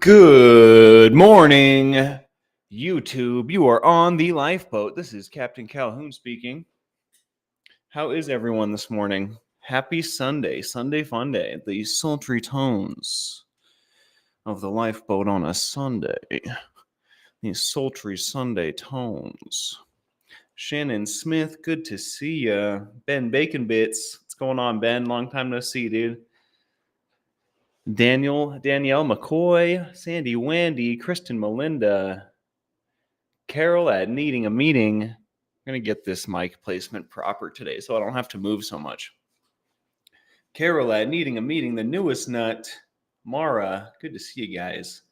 Good morning, YouTube. You are on the lifeboat. This is Captain Calhoun speaking. How is everyone this morning? Happy Sunday, Sunday fun day. The sultry tones of the lifeboat on a Sunday. These sultry Sunday tones. Shannon Smith, good to see ya. Ben Bacon Bits, what's going on, Ben? Long time no see, dude. Danielle McCoy, Sandy Wandy, Kristen Melinda, Carol at Needing a Meeting. I'm going to get this mic placement proper today so I don't have to move so much. Carol at Needing a Meeting, the newest nut, Mara, good to see you guys.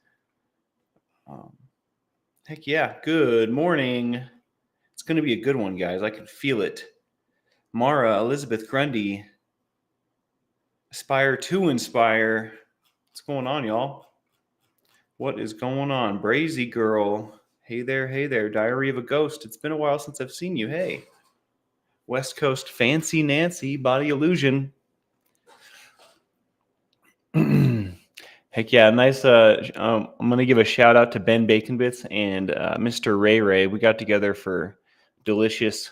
Heck yeah, good morning. It's going to be a good one, guys. I can feel it. Mara, Elizabeth Grundy, Aspire to Inspire. What's going on, y'all? What is going on? Brazy Girl. Hey there. Diary of a Ghost. It's been a while since I've seen you. Hey. West Coast Fancy Nancy, Body Illusion. Heck yeah, nice. I'm going to give a shout out to Ben Bacon Bits and Mr. Ray. We got together for delicious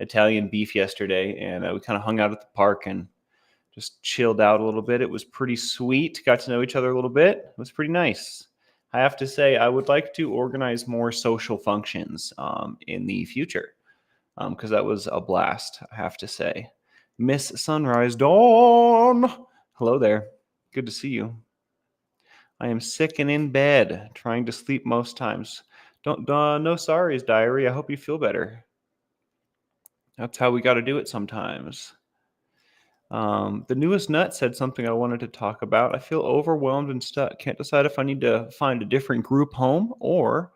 Italian beef yesterday, and we kind of hung out at the park and just chilled out a little bit. It was pretty sweet. Got to know each other a little bit. It was pretty nice. I have to say, I would like to organize more social functions in the future because that was a blast, I have to say. Miss Sunrise Dawn. Hello there. Good to see you. I am sick and in bed, trying to sleep most times. No sorries, diary. I hope you feel better. That's how we got to do it sometimes. The newest nut said something I wanted to talk about. I feel overwhelmed and stuck. Can't decide if I need to find a different group home or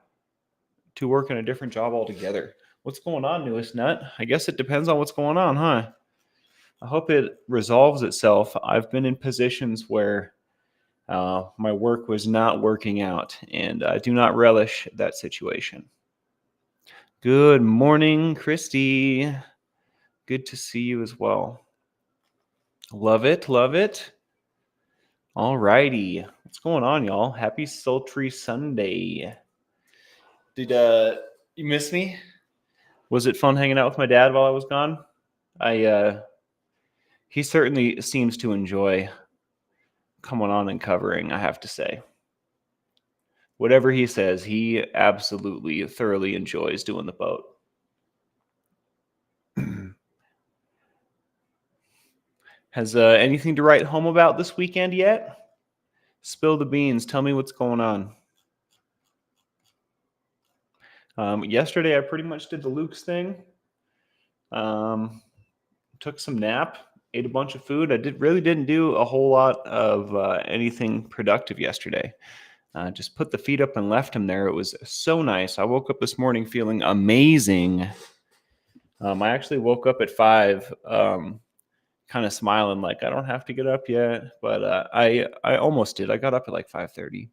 to work in a different job altogether. What's going on, newest nut? I guess it depends on what's going on, huh? I hope it resolves itself. I've been in positions where my work was not working out, and I do not relish that situation. Good morning, Christy. Good to see you as well. Love it. All righty. What's going on, y'all? Happy sultry Sunday. Did you miss me? Was it fun hanging out with my dad while I was gone? He certainly seems to enjoy coming on and covering, I have to say. Whatever he says, he absolutely thoroughly enjoys doing the boat. Has anything to write home about this weekend yet? Spill the beans. Tell me what's going on. Yesterday, I pretty much did the Luke's thing. Took some nap, ate a bunch of food. I really didn't do a whole lot of anything productive yesterday. Just put the feet up and left him there. It was so nice. I woke up this morning feeling amazing. I actually woke up at 5, kind of smiling like I don't have to get up yet, but I almost did. I got up at like 5:30.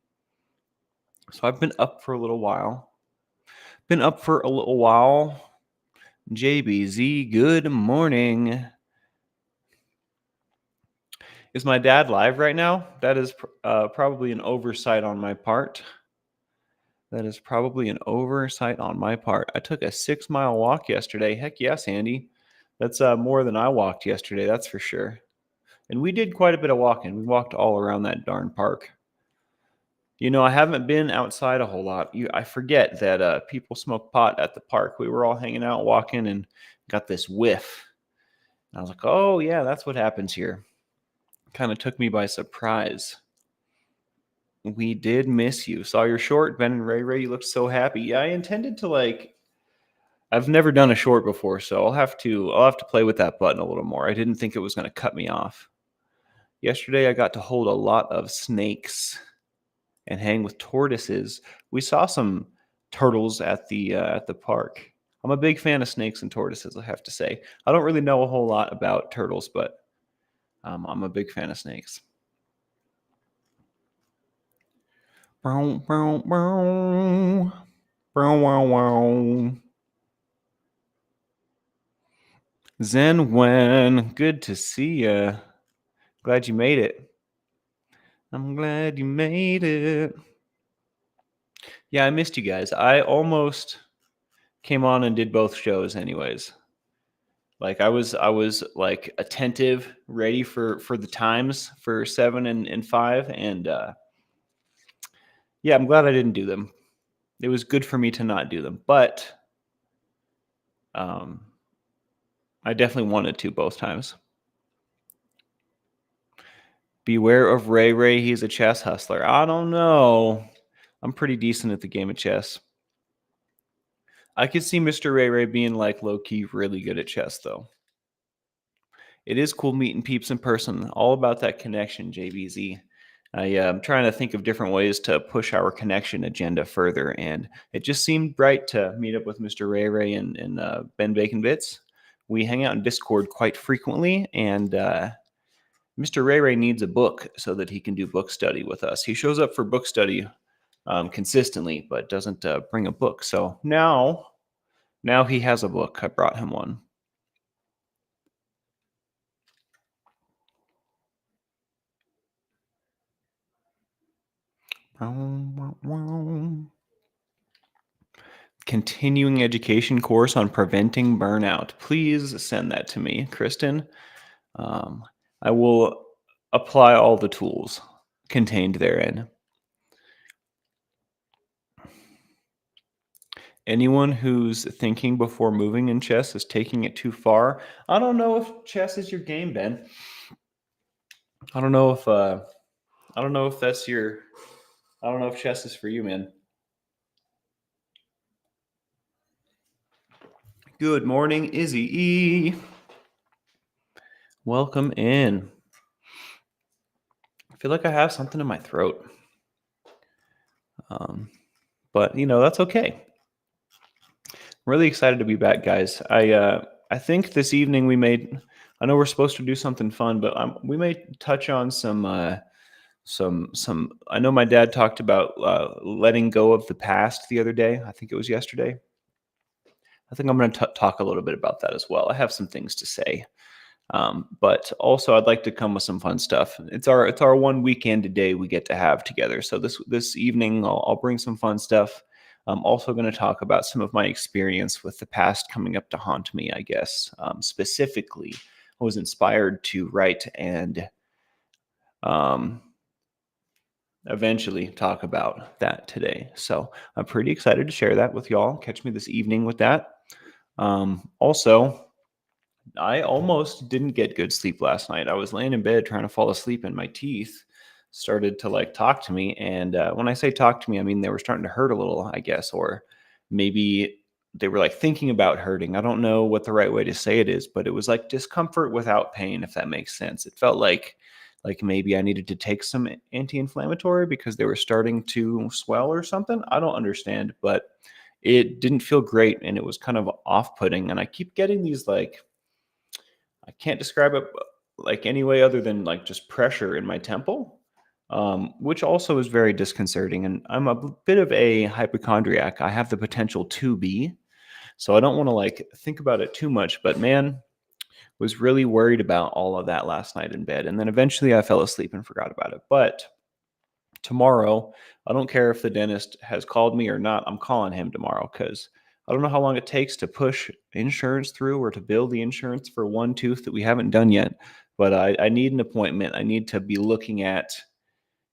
So I've been up for a little while. JBZ, good morning. Is my dad live right now? That is probably an oversight on my part. I took a 6-mile walk yesterday. Heck yes, Andy. That's more than I walked yesterday, that's for sure. And we did quite a bit of walking. We walked all around that darn park. You know, I haven't been outside a whole lot. I forget that people smoke pot at the park. We were all hanging out, walking, and got this whiff. And I was like, oh, yeah, that's what happens here. Kind of took me by surprise. We did miss you. Saw your short, Ben and Ray. You looked so happy. Yeah, I intended to I've never done a short before, so I'll have to play with that button a little more. I didn't think it was going to cut me off. Yesterday, I got to hold a lot of snakes and hang with tortoises. We saw some turtles at the park. I'm a big fan of snakes and tortoises, I have to say. I don't really know a whole lot about turtles, but I'm a big fan of snakes. Zen Wen, good to see ya. Glad you made it. I'm glad you made it. Yeah, I missed you guys. I almost came on and did both shows anyways. Like I was like attentive, ready for the times for 7 and 5, and yeah, I'm glad I didn't do them. It was good for me to not do them, but um I definitely wanted to both times. Beware of Ray Ray, he's a chess hustler. I don't know. I'm pretty decent at the game of chess. I could see Mr. Ray Ray being like low key really good at chess though. It is cool meeting peeps in person. All about that connection, JBZ. I'm trying to think of different ways to push our connection agenda further, and it just seemed right to meet up with Mr. Ray Ray and Ben Bacon Bits. We hang out in Discord quite frequently, and Mr. Ray Ray needs a book so that he can do book study with us. He shows up for book study consistently, but doesn't bring a book. So now he has a book. I brought him one. Continuing education course on preventing burnout. Please send that to me, Kristen. Um, I will apply all the tools contained therein. Anyone who's thinking before moving in chess is taking it too far. I don't know if chess is your game, Ben. I don't know if I don't know if that's your I don't know if chess is for you, man. Good morning, Izzy E. Welcome in. I feel like I have something in my throat. But that's okay. Really excited to be back, guys. I think this evening I know we're supposed to do something fun, but we may touch on some. I know my dad talked about letting go of the past the other day. I think it was yesterday. I think I'm going to talk a little bit about that as well. I have some things to say, but also I'd like to come with some fun stuff. It's our one weekend a day we get to have together. So this evening I'll bring some fun stuff. I'm also going to talk about some of my experience with the past coming up to haunt me. I guess specifically, I was inspired to write and um, eventually talk about that today. So I'm pretty excited to share that with y'all. Catch me this evening with that. Also, I almost didn't get good sleep last night. I was laying in bed trying to fall asleep, and my teeth started to like talk to me. And when I say talk to me, I mean they were starting to hurt a little, I guess, or maybe they were like thinking about hurting. I don't know what the right way to say it is, but it was like discomfort without pain, if that makes sense. It felt like maybe I needed to take some anti-inflammatory because they were starting to swell or something. I don't understand, but it didn't feel great and it was kind of off-putting. And I keep getting these like I can't describe it like any way other than like just pressure in my temple, which also is very disconcerting. And I'm a bit of a hypochondriac. I have the potential to be, so I don't want to like think about it too much. But man, was really worried about all of that last night in bed, and then eventually I fell asleep and forgot about it. But tomorrow, I don't care if the dentist has called me or not. I'm calling him tomorrow because I don't know how long it takes to push insurance through or to bill the insurance for one tooth that we haven't done yet. But I need an appointment. I need to be looking at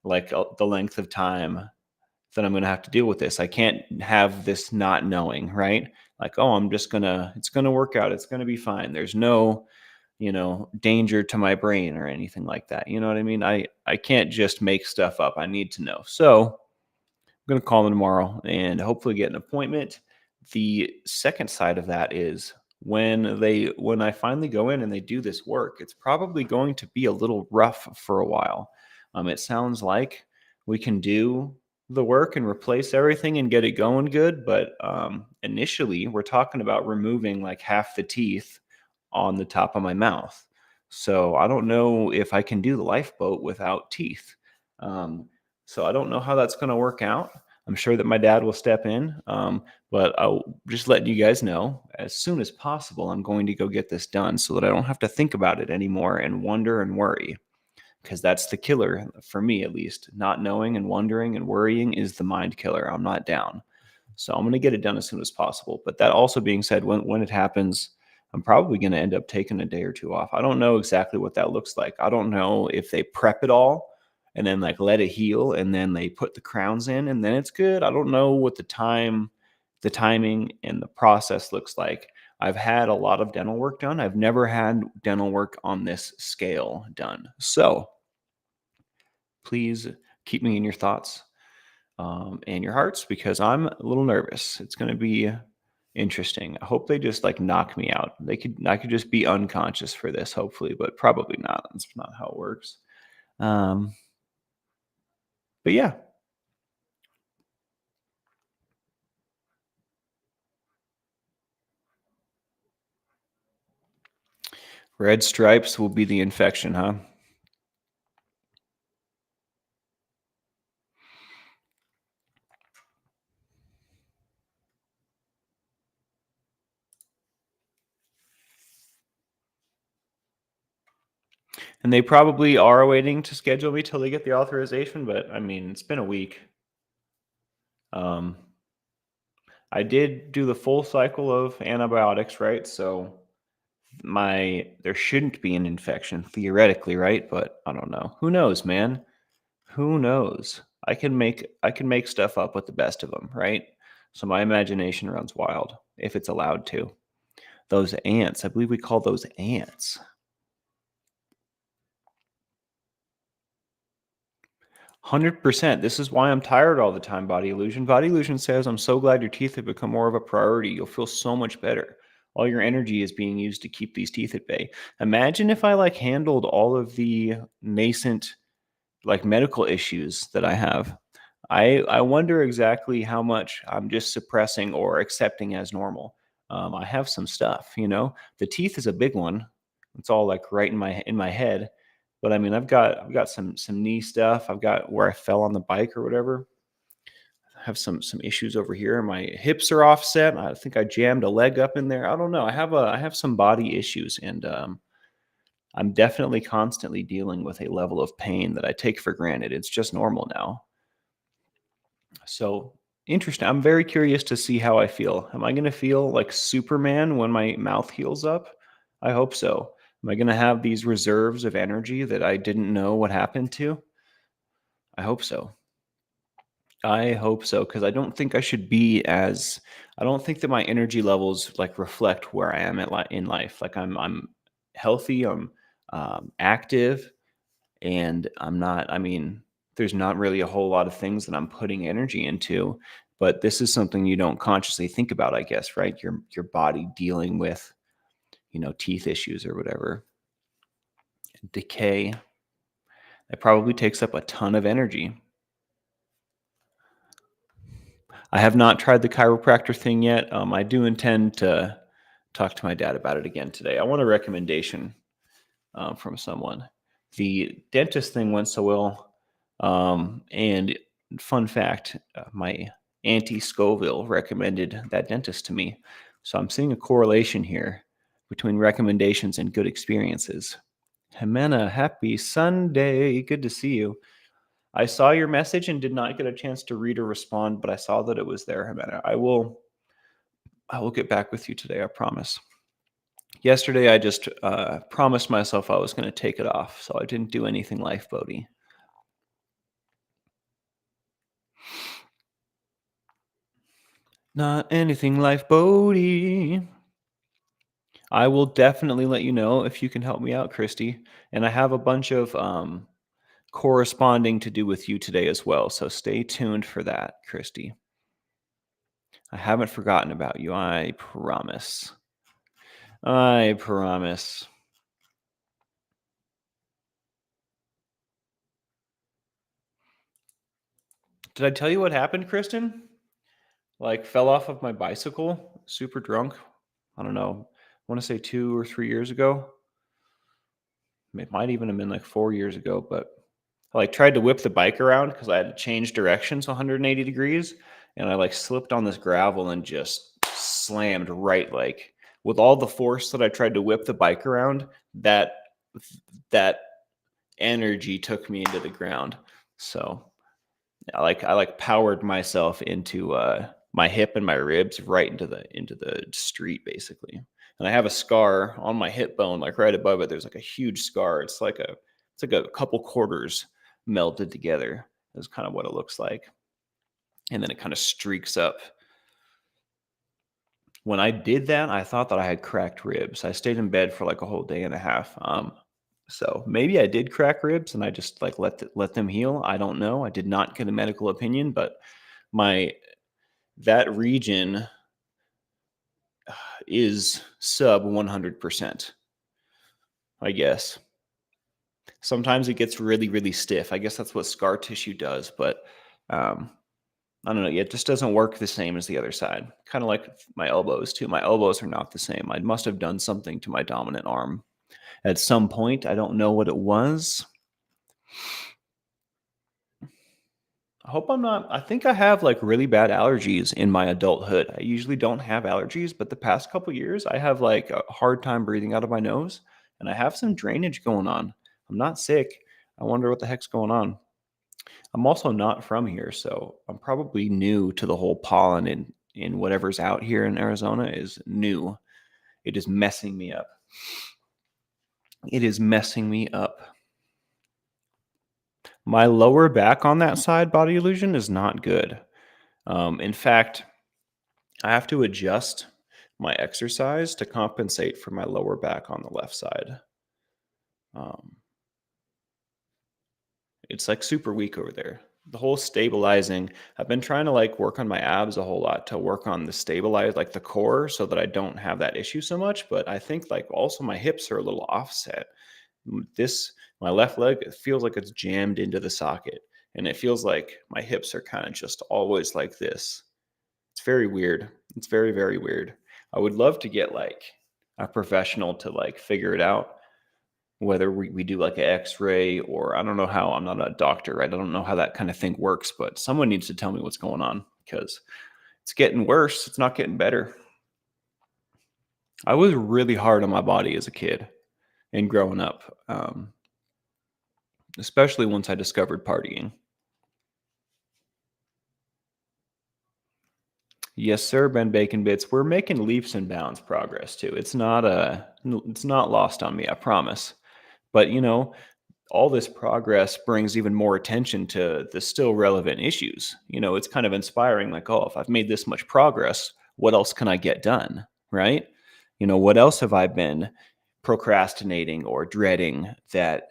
like the length of time that I'm going to have to deal with this. I can't have this not knowing, right? Like, oh, it's going to work out. It's going to be fine. There's no danger to my brain or anything like that. You know what I mean? I can't just make stuff up. I need to know. So I'm going to call them tomorrow and hopefully get an appointment. The second side of that is when I finally go in and they do this work, it's probably going to be a little rough for a while. It sounds like we can do the work and replace everything and get it going good, but initially we're talking about removing like half the teeth on the top of my mouth. So I don't know if I can do the lifeboat without teeth. So I don't know how that's going to work out. I'm sure that my dad will step in, but I'll just let you guys know as soon as possible. I'm going to go get this done so that I don't have to think about it anymore and wonder and worry. because that's the killer for me, at least. Not knowing and wondering and worrying is the mind killer. I'm not down. So I'm going to get it done as soon as possible. But that also being said, when it happens, I'm probably going to end up taking a day or two off. I don't know exactly what that looks like. I don't know if they prep it all and then like let it heal and then they put the crowns in and then it's good. I don't know what the timing and the process looks like. I've had a lot of dental work done. I've never had dental work on this scale done. So please keep me in your thoughts and your hearts because I'm a little nervous. It's going to be interesting. I hope they just like knock me out. I could just be unconscious for this, hopefully, but probably not. That's not how it works. Um, but yeah, red stripes will be the infection, huh? And they probably are waiting to schedule me till they get the authorization, but I mean, it's been a week. Um, I did do the full cycle of antibiotics, right? So there shouldn't be an infection theoretically, right? But I don't know. Who knows, man? Who knows? I can make stuff up with the best of them, right? So my imagination runs wild if it's allowed to. Those ants, I believe we call those ants. 100%. This is why I'm tired all the time, Body Illusion. Body Illusion says, I'm so glad your teeth have become more of a priority. You'll feel so much better. All your energy is being used to keep these teeth at bay. Imagine if I like handled all of the nascent like medical issues that I have. I wonder exactly how much I'm just suppressing or accepting as normal. I have some stuff, you know. The teeth is a big one. It's all like right in my head. But I mean, I've got some knee stuff. I've got where I fell on the bike or whatever. I have some issues over here. My hips are offset. I think I jammed a leg up in there. I don't know. I have some body issues, and I'm definitely constantly dealing with a level of pain that I take for granted. It's just normal now. So interesting. I'm very curious to see how I feel. Am I going to feel like Superman when my mouth heals up? I hope so. Am I going to have these reserves of energy that I didn't know what happened to? I hope so. I hope so because I don't think that my energy levels like reflect where I am in life. Like I'm healthy, I'm active, and I'm not, I mean, there's not really a whole lot of things that I'm putting energy into, but this is something you don't consciously think about, I guess, right? Your body dealing with, you know, teeth issues or whatever. Decay. It probably takes up a ton of energy. I have not tried the chiropractor thing yet. I do intend to talk to my dad about it again today. I want a recommendation from someone. The dentist thing went so well. And fun fact, my Auntie Scoville recommended that dentist to me. So I'm seeing a correlation here between recommendations and good experiences. Jimena, happy Sunday. Good to see you. I saw your message and did not get a chance to read or respond, but I saw that it was there, Jimena. I will get back with you today, I promise. Yesterday, I just promised myself I was going to take it off, so I didn't do anything lifeboaty. Not anything lifeboaty. I will definitely let you know if you can help me out, Christy. And I have a bunch of corresponding to do with you today as well, so stay tuned for that, Christy. I haven't forgotten about you. I promise. I promise. Did I tell you what happened, Kristen? Like, fell off of my bicycle, super drunk. I don't know. I want to say 2 or 3 years ago. It might even have been like 4 years ago, but I like tried to whip the bike around because I had to change directions 180 degrees, and I like slipped on this gravel and just slammed right like with all the force that I tried to whip the bike around. That energy took me into the ground. So I powered myself into my hip and my ribs right into the street basically. And I have a scar on my hip bone, like right above it. There's like a huge scar. It's like a couple quarters melted together. That's kind of what it looks like. And then it kind of streaks up. When I did that, I thought that I had cracked ribs. I stayed in bed for like a whole day and a half. So maybe I did crack ribs and I just like let them heal. I don't know. I did not get a medical opinion, but my that region is sub 100%, I guess. Sometimes it gets really, really stiff. I guess that's what scar tissue does, but um, I don't know. It just doesn't work the same as the other side. Kind of like my elbows, too. My elbows are not the same. I must have done something to my dominant arm at some point. I don't know what it was. I hope I'm not. I think I have like really bad allergies in my adulthood. I usually don't have allergies, but the past couple years, I have like a hard time breathing out of my nose and I have some drainage going on. I'm not sick. I wonder what the heck's going on. I'm also not from here, so I'm probably new to the whole pollen in whatever's out here in Arizona is new. It is messing me up. It is messing me up. My lower back on that side body illusion is not good. In fact, I have to adjust my exercise to compensate for my lower back on the left side. Um, it's like super weak over there. The whole stabilizing, I've been trying to like work on my abs a whole lot to work on the stabilize, like the core, so that I don't have that issue so much. But I think like also my hips are a little offset. This, my left leg, it feels like it's jammed into the socket. And it feels like my hips are kind of just always like this. It's very weird. It's very, very weird. I would love to get like a professional to like figure it out, whether we do like an x-ray or I don't know how. I'm not a doctor, right? I don't know how that kind of thing works, but someone needs to tell me what's going on because it's getting worse. It's not getting better. I was really hard on my body as a kid and growing up, especially once I discovered partying. Yes, sir, Ben Bacon Bits. We're making leaps and bounds progress too. It's not lost on me, I promise. But all this progress brings even more attention to the still relevant issues. It's kind of inspiring, like, oh, if I've made this much progress, what else can I get done? Right? What else have I been procrastinating or dreading that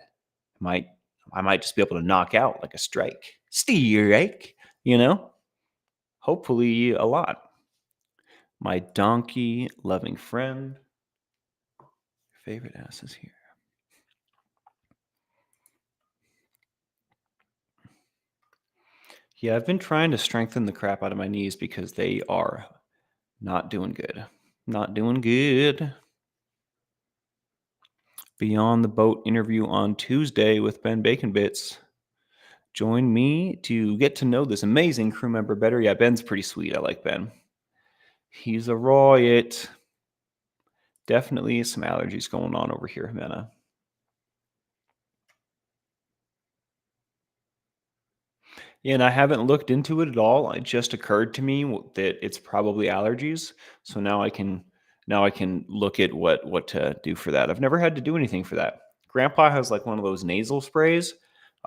might I might just be able to knock out like a strike, you know? Hopefully a lot. My donkey loving friend. Favorite ass is here. Yeah, I've been trying to strengthen the crap out of my knees because they are not doing good. Not doing good. Beyond the Boat interview on Tuesday with Ben Bacon Bits. Join me to get to know this amazing crew member better. Yeah, Ben's pretty sweet. I like Ben. He's a riot. Definitely some allergies going on over here, Jimena. Yeah, and I haven't looked into it at all. It just occurred to me that it's probably allergies. So now I can look at what to do for that. I've never had to do anything for that. Grandpa has like one of those nasal sprays.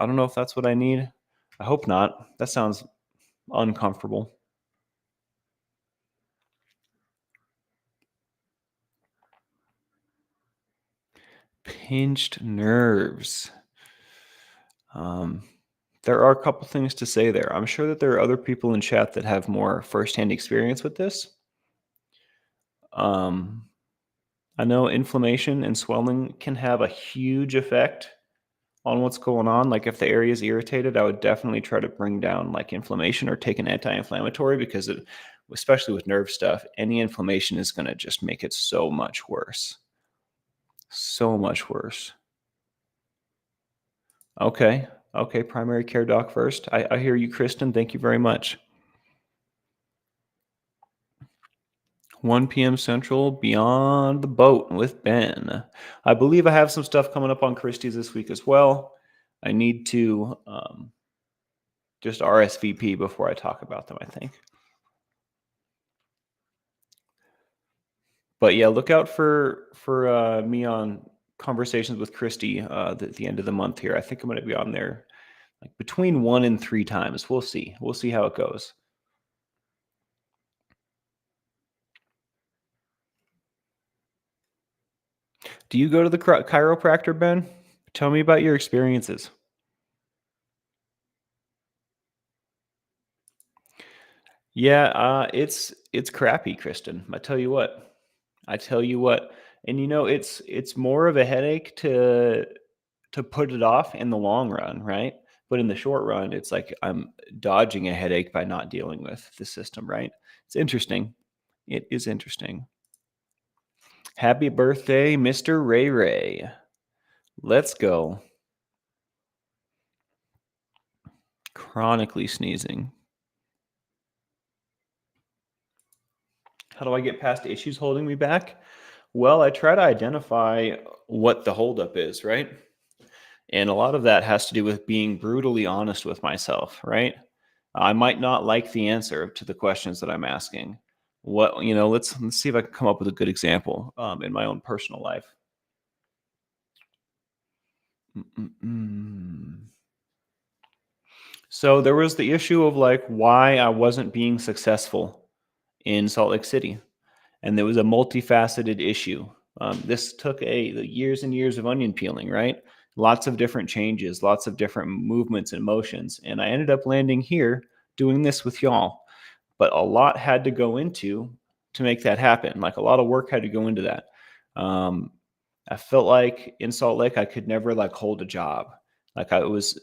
I don't know if that's what I need. I hope not. That sounds uncomfortable. Pinched nerves. Um, there are a couple things to say there. I'm sure that there are other people in chat that have more firsthand experience with this. Um, I know inflammation and swelling can have a huge effect on what's going on. Like if the area is irritated, I would definitely try to bring down like inflammation or take an anti-inflammatory because especially with nerve stuff, any inflammation is going to just make it so much worse. So much worse. Okay. Okay. Primary care doc first. I hear you, Kristen. Thank you very much. 1 p.m. Central, Beyond the Boat with Ben. I believe I have some stuff coming up on Christie's this week as well. I need to just RSVP before I talk about them, I think. But yeah, look out for me on Conversations with Christy at the end of the month here. I think I'm going to be on there like between 1 and 3 times. We'll see. We'll see how it goes. Do you go to the chiropractor, Ben? Tell me about your experiences. Yeah, it's crappy, Kristen. I tell you what. I tell you what. And it's more of a headache to put it off in the long run, right? But in the short run, it's like I'm dodging a headache by not dealing with the system, right? It's interesting. It is interesting. Happy birthday, Mr. Ray Ray. Let's go. Chronically sneezing. How do I get past issues holding me back? Well, I try to identify what the holdup is, right? And a lot of that has to do with being brutally honest with myself, right? I might not like the answer to the questions that I'm asking. Let's see if I can come up with a good example in my own personal life. Mm-mm-mm. So there was the issue of like why I wasn't being successful in Salt Lake City, and there was a multifaceted issue. This took a years and years of onion peeling, right? Lots of different changes, lots of different movements and motions, and I ended up landing here doing this with y'all. But a lot had to go into to make that happen. Like a lot of work had to go into that. Um, I felt like in Salt Lake, I could never like hold a job. Like I was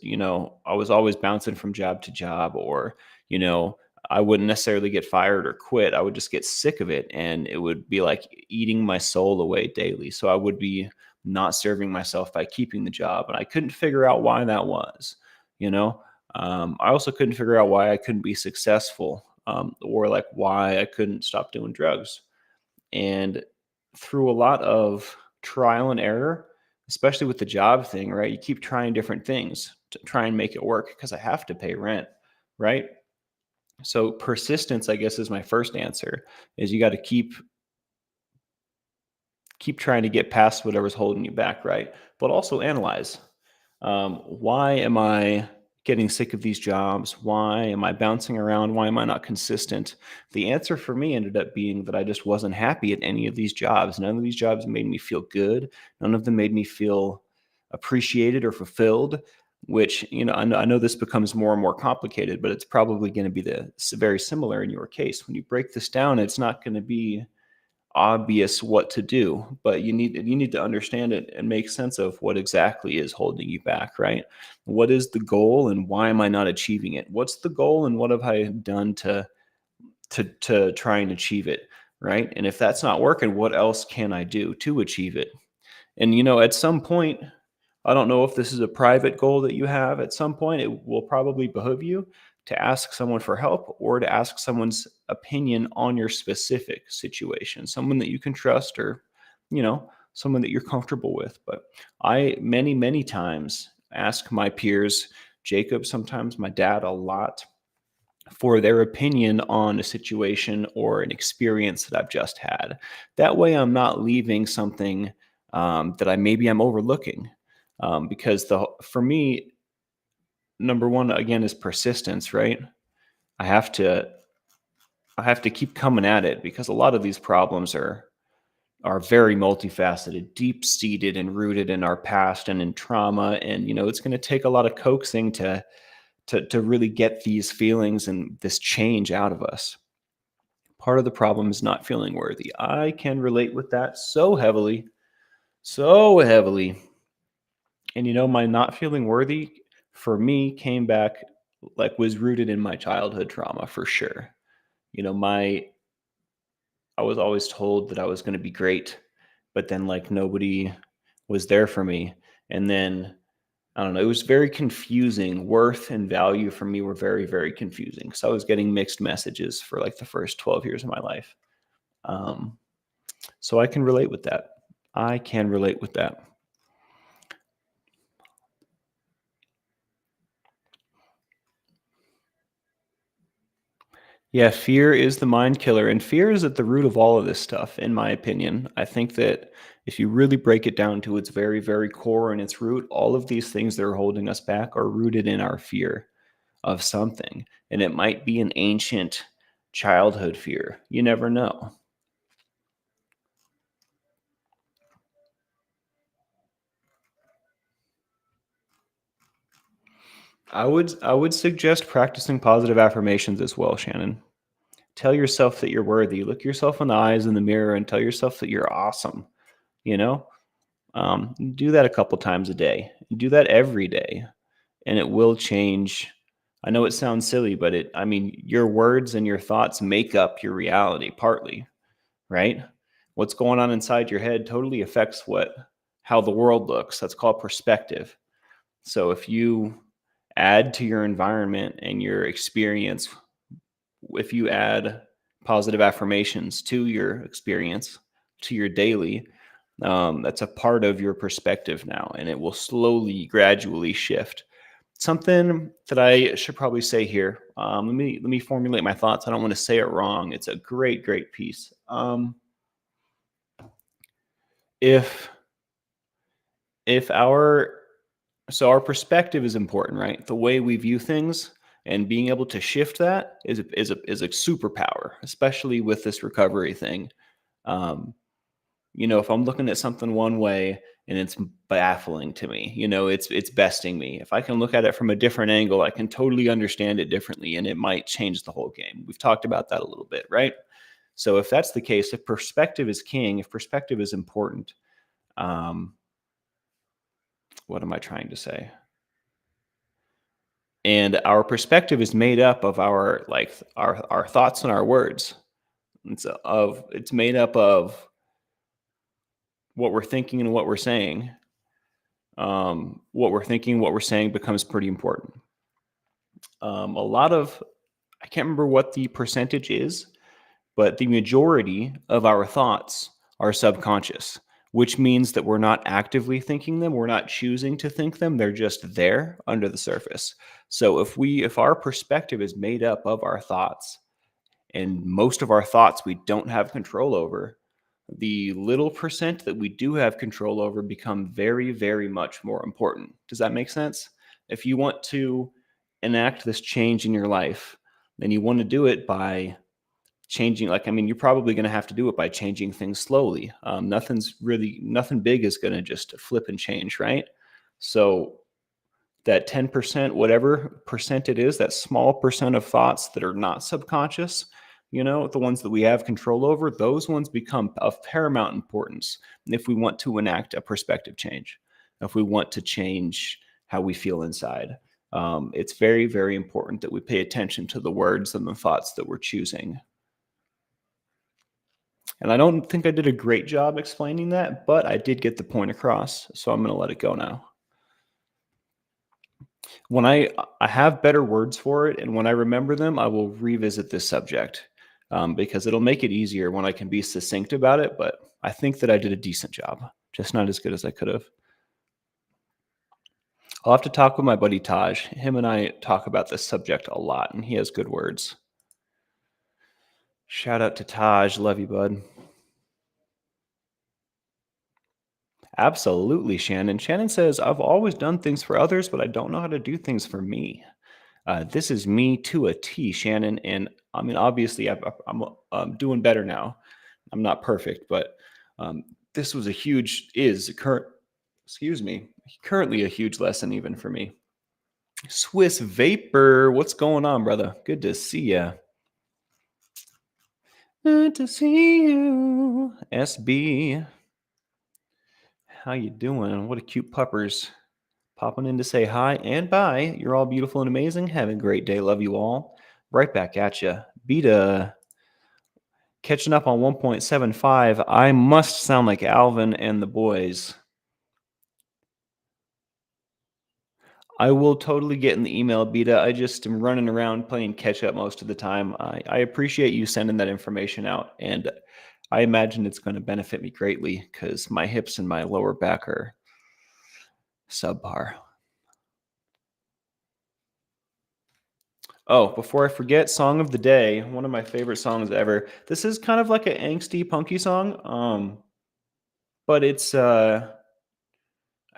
always bouncing from job to job, or, you know, I wouldn't necessarily get fired or quit. I would just get sick of it. And it would be like eating my soul away daily. So I would be not serving myself by keeping the job. And I couldn't figure out why that was, you know? I also couldn't figure out why I couldn't be successful, or like why I couldn't stop doing drugs. And through a lot of trial and error, especially with the job thing, right? You keep trying different things to try and make it work because I have to pay rent, right? So persistence, I guess, is my first answer. Is you got to keep trying to get past whatever's holding you back, right? But also analyze. Why am I getting sick of these jobs? Why am I bouncing around? Why am I not consistent? The answer for me ended up being that I just wasn't happy at any of these jobs. None of these jobs made me feel good. None of them made me feel appreciated or fulfilled. Which, I know this becomes more and more complicated, but it's probably going to be very similar in your case. When you break this down, it's not going to be obvious what to do, but you need to understand it and make sense of what exactly is holding you back, right? What is the goal and why am I not achieving it? What's the goal and what have I done to try and achieve it, right? And if that's not working, what else can I do to achieve it? And at some point, I don't know if this is a private goal that you have. At some point, it will probably behoove you to ask someone for help or to ask someone's opinion on your specific situation, someone that you can trust or, someone that you're comfortable with. But I, many, many times, ask my peers, Jacob, sometimes my dad, a lot, for their opinion on a situation or an experience that I've just had. That way, I'm not leaving something that I'm overlooking. Because for me, number one again is persistence, right? I have to I have to keep coming at it because a lot of these problems are very multifaceted, deep seated and rooted in our past and in trauma. And it's going to take a lot of coaxing to really get these feelings and this change out of us. Part of the problem is not feeling worthy. I can relate with that so heavily, so heavily. And my not feeling worthy for me came back, like, was rooted in my childhood trauma for sure. My I was always told that I was going to be great, but then like nobody was there for me. And then I don't know, it was very confusing. Worth and value for me were very, very confusing. So I was getting mixed messages for like the first 12 years of my life. Um, so I can relate with that. I can relate with that. Yeah, fear is the mind killer, and fear is at the root of all of this stuff, in my opinion. I think that if you really break it down to its very, very core and its root, all of these things that are holding us back are rooted in our fear of something. And it might be an ancient childhood fear. You never know. I would suggest practicing positive affirmations as well, Shannon. Tell yourself that you're worthy. Look yourself in the eyes in the mirror and tell yourself that you're awesome. You know, do that a couple times a day. Do that every day, and it will change. I know it sounds silly, but I mean, your words and your thoughts make up your reality partly, right? What's going on inside your head totally affects how the world looks. That's called perspective. So if you add to your environment and your experience, if you add positive affirmations to your experience, to your daily, that's a part of your perspective now, and it will slowly, gradually shift. Something that I should probably say here. Let me formulate my thoughts. I don't want to say it wrong. It's a great, great piece. If if our So our perspective is important, right? The way we view things and being able to shift that is a superpower, especially with this recovery thing. Um, if I'm looking at something one way and it's baffling to me, it's besting me. If I can look at it from a different angle, I can totally understand it differently, and it might change the whole game. We've talked about that a little bit, right? So if that's the case, if perspective is king, if perspective is important, um, what am I trying to say? And our perspective is made up of our thoughts and our words. It's made up of what we're thinking and what we're saying. What we're thinking, what we're saying becomes pretty important. A lot of I can't remember what the percentage is, but the majority of our thoughts are subconscious, which means that we're not actively thinking them, we're not choosing to think them, they're just there under the surface. So if our perspective is made up of our thoughts, and most of our thoughts we don't have control over, the little percent that we do have control over become very, very much more important. Does that make sense? If you want to enact this change in your life, then you want to do it by changing. You're probably going to have to do it by changing things slowly. Nothing big is going to just flip and change, right? So that 10%, whatever percent it is, that small percent of thoughts that are not subconscious, the ones that we have control over, those ones become of paramount importance if we want to enact a perspective change, if we want to change how we feel inside. It's very, very important that we pay attention to the words and the thoughts that we're choosing. And I don't think I did a great job explaining that, but I did get the point across, so I'm going to let it go now. When I have better words for it, and when I remember them, I will revisit this subject, because it'll make it easier when I can be succinct about it. But I think that I did a decent job, just not as good as I could have. I'll have to talk with my buddy Taj. Him and I talk about this subject a lot, and he has good words. Shout out to Taj. Love you, bud. Absolutely, Shannon. Shannon says, I've always done things for others, but I don't know how to do things for me. This is me to a T, Shannon. And I mean, obviously, I'm doing better now. I'm not perfect, but this was currently a huge lesson even for me. Swiss Vapor, what's going on, brother? Good to see ya. Good to see you, SB. How you doing? What a cute puppers. Popping in to say hi and bye. You're all beautiful and amazing. Have a great day. Love you all. Right back at you. Beta catching up on 1.75. I must sound like Alvin and the boys. I will totally get in the email, Beta. I just am running around playing catch up most of the time. I appreciate you sending that information out, and I imagine it's going to benefit me greatly because my hips and my lower back are subpar. Oh, before I forget, song of the day, one of my favorite songs ever. This is kind of like an angsty, punky song, but I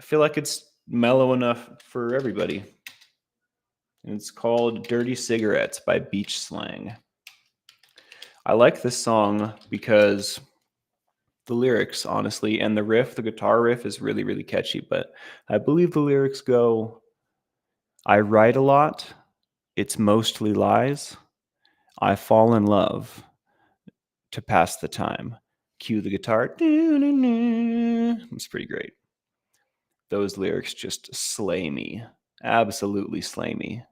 feel like it's mellow enough for everybody. And it's called "Dirty Cigarettes" by Beach Slang. I like this song because the lyrics, honestly, and the riff, the guitar riff, is really, really catchy. But I believe the lyrics go, "I write a lot. It's mostly lies. I fall in love to pass the time." Cue the guitar. It's pretty great. Those lyrics just slay me. Absolutely slay me.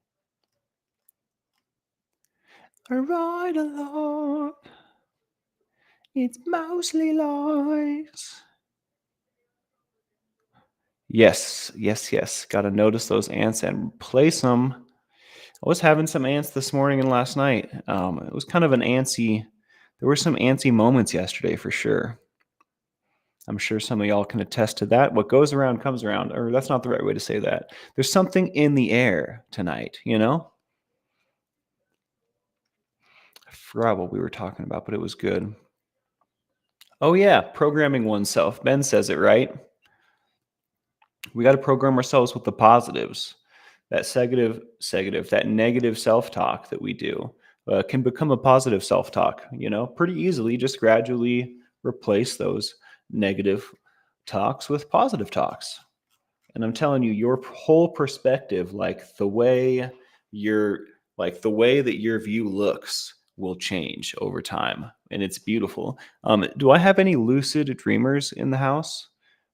I write a lot. It's mostly lies. Yes, yes, yes. Got to notice those ants and replace them. I was having some ants this morning and last night. It was kind of an antsy. There were some antsy moments yesterday for sure. I'm sure some of y'all can attest to that. What goes around comes around, or that's not the right way to say that. There's something in the air tonight, you know? I forgot what we were talking about, but it was good. Oh, yeah, programming oneself. Ben says it right. We got to program ourselves with the positives. That negative self-talk that we do can become a positive self-talk, pretty easily. Just gradually replace those negative talks with positive talks. And I'm telling you, your whole perspective, your the way that your view looks, will change over time, and it's beautiful. Do I have any lucid dreamers in the house?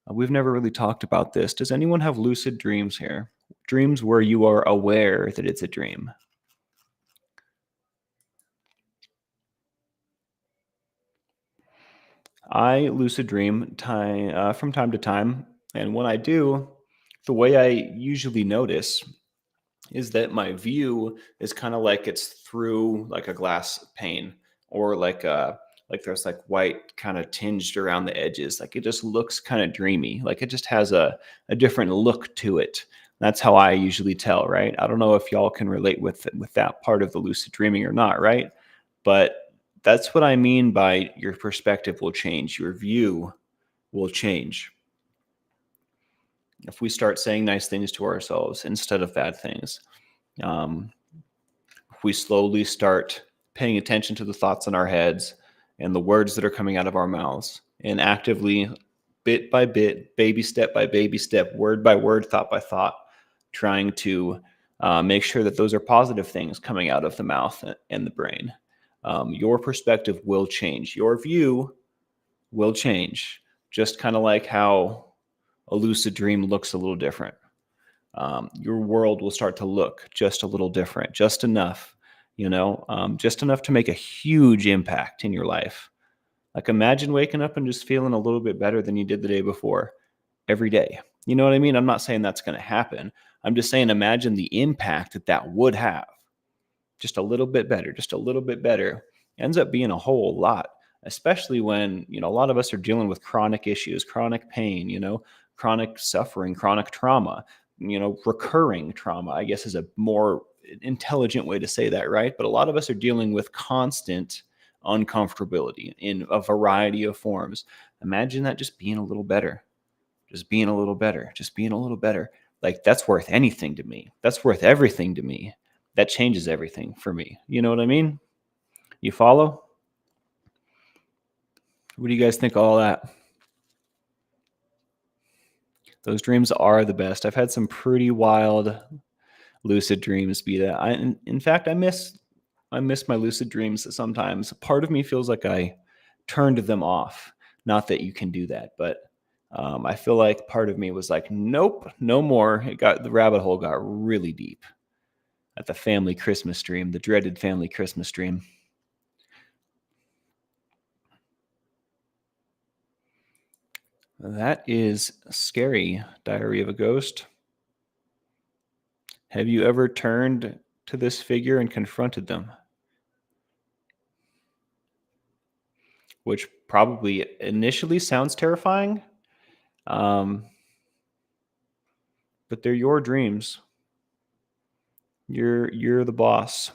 We've never really talked about this. Does anyone have lucid dreams here? Dreams where you are aware that it's a dream. I lucid dream from time to time, and when I do, the way I usually notice is that my view is kind of like it's through like a glass pane, or like there's like white kind of tinged around the edges. Like it just looks kind of dreamy. Like it just has a different look to it. That's how I usually tell, right? I don't know if y'all can relate with that part of the lucid dreaming or not, right? But that's what I mean by your perspective will change, your view will change if we start saying nice things to ourselves instead of bad things. Um, if we slowly start paying attention to the thoughts in our heads and the words that are coming out of our mouths, and actively, bit by bit, baby step, word by word, thought by thought, trying to make sure that those are positive things coming out of the mouth and the brain, your perspective will change. Your view will change, just kind of like how a lucid dream looks a little different. Your world will start to look just a little different, just enough, just enough to make a huge impact in your life. Like imagine waking up and just feeling a little bit better than you did the day before every day. You know what I mean? I'm not saying that's going to happen. I'm just saying imagine the impact that that would have. Just a little bit better, just a little bit better. Ends up being a whole lot, especially when, a lot of us are dealing with chronic issues, chronic pain, chronic suffering, chronic trauma, recurring trauma, I guess is a more intelligent way to say that, right? But a lot of us are dealing with constant uncomfortability in a variety of forms. Imagine that just being a little better, just being a little better, just being a little better. Like that's worth anything to me. That's worth everything to me. That changes everything for me. You know what I mean? You follow? What do you guys think of all that? Those dreams are the best. I've had some pretty wild lucid dreams, Beta. In fact, I miss my lucid dreams sometimes. Part of me feels like I turned them off. Not that you can do that, but I feel like part of me was like, nope, no more. The rabbit hole got really deep at the family Christmas dream, the dreaded family Christmas dream. That is scary, Diary of a Ghost. Have you ever turned to this figure and confronted them? Which probably initially sounds terrifying, um, but they're your dreams. You're the boss.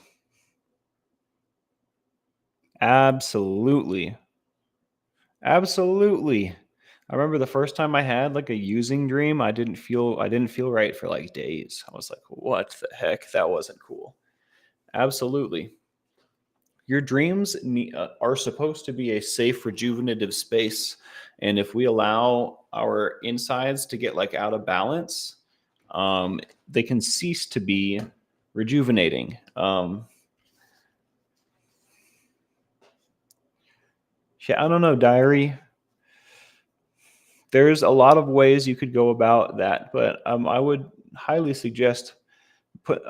Absolutely. Absolutely. I remember the first time I had like a using dream, I didn't feel right for like days. I was like, "What the heck? That wasn't cool." Absolutely. Your dreams are supposed to be a safe rejuvenative space, and if we allow our insides to get like out of balance, they can cease to be rejuvenating. Yeah, I don't know, diary. There's a lot of ways you could go about that, but I would highly suggest put.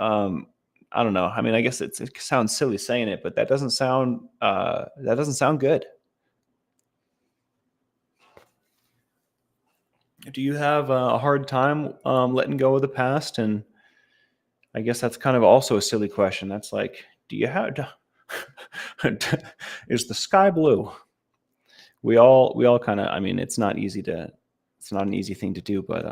I don't know. I mean, I guess it sounds silly saying it, but that doesn't sound good. Do you have a hard time letting go of the past? And I guess that's kind of also a silly question. That's like, do you have? Is the sky blue? We all kind of. I mean, it's not easy to. It's not an easy thing to do, but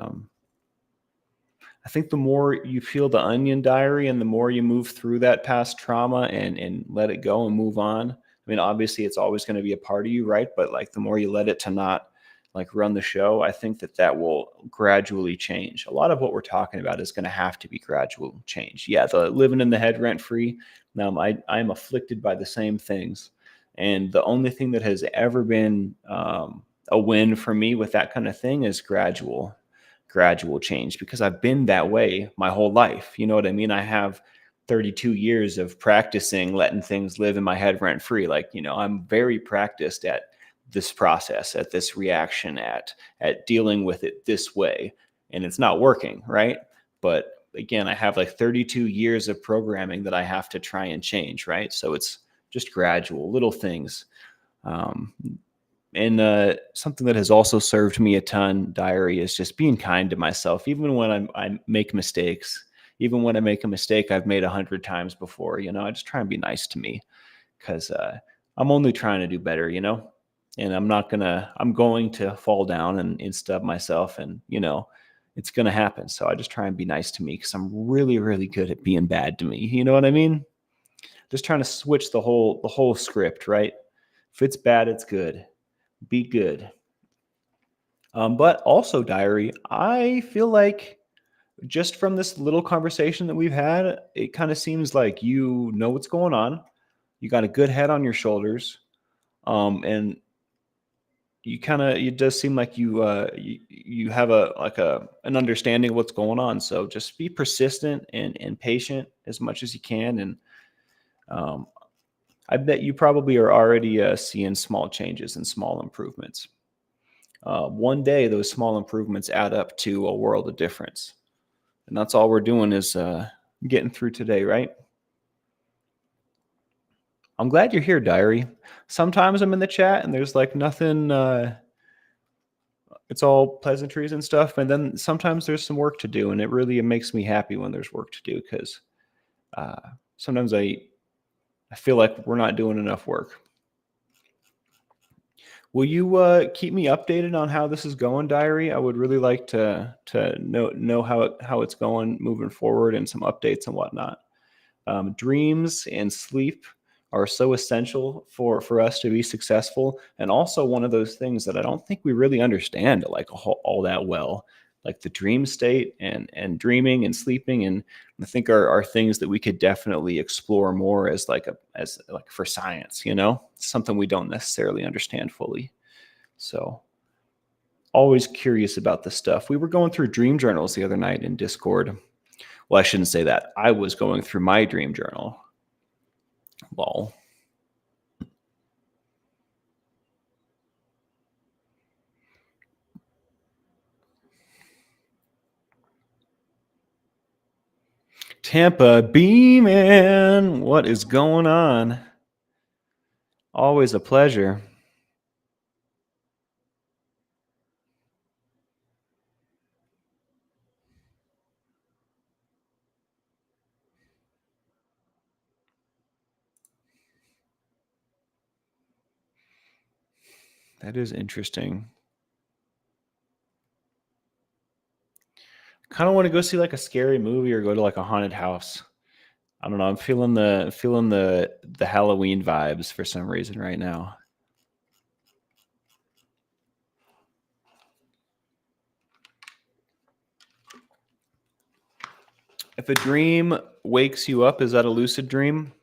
I think the more you peel the onion, diary, and the more you move through that past trauma and let it go and move on. I mean, obviously, it's always going to be a part of you, right? But like the more you let it to not like run the show, I think that will gradually change. A lot of what we're talking about is going to have to be gradual change. Yeah, the living in the head rent free. Now, I am afflicted by the same things, and the only thing that has ever been a win for me with that kind of thing is gradual change because I've been that way my whole life. You know what I mean? I have 32 years of practicing letting things live in my head rent free. Like, I'm very practiced at this process, at this reaction, at dealing with it this way. And it's not working, right? But again, I have like 32 years of programming that I have to try and change, right? So it's just gradual, little things. Um, and something that has also served me a ton, diary, is just being kind to myself, even when I make mistakes. Even when I make a mistake I've made 100 times before, I just try and be nice to me because I'm only trying to do better, and I'm going to fall down and stub myself, and it's gonna happen. So I just try and be nice to me because I'm really, really good at being bad to me. You know what I mean? Just trying to switch the whole script, right? If it's bad, it's good. Be good. But also, diary, I feel like just from this little conversation that we've had, it kind of seems like you know what's going on. You got a good head on your shoulders, and it does seem like you have an understanding of what's going on. So just be persistent and patient as much as you can, and um, I bet you probably are already seeing small changes and small improvements. One day, those small improvements add up to a world of difference. And that's all we're doing is getting through today, right? I'm glad you're here, diary. Sometimes I'm in the chat and there's like nothing, it's all pleasantries and stuff. And then sometimes there's some work to do. And it makes me happy when there's work to do because uh, sometimes I feel like we're not doing enough work. Will you keep me updated on how this is going, diary? I would really like to know how it's going moving forward and some updates and whatnot. Dreams and sleep are so essential for us to be successful, and also one of those things that I don't think we really understand like all that well, like the dream state and dreaming and sleeping, and I think are things that we could definitely explore more as like for science, something we don't necessarily understand fully. So always curious about this stuff. We were going through dream journals the other night in Discord. Well, I shouldn't say that. I was going through my dream journal. Lol. Tampa beaming. What is going on? Always a pleasure. That is interesting. Kind of want to go see like a scary movie or go to like a haunted house. I don't know. I'm feeling the Halloween vibes for some reason right now. If a dream wakes you up, is that a lucid dream?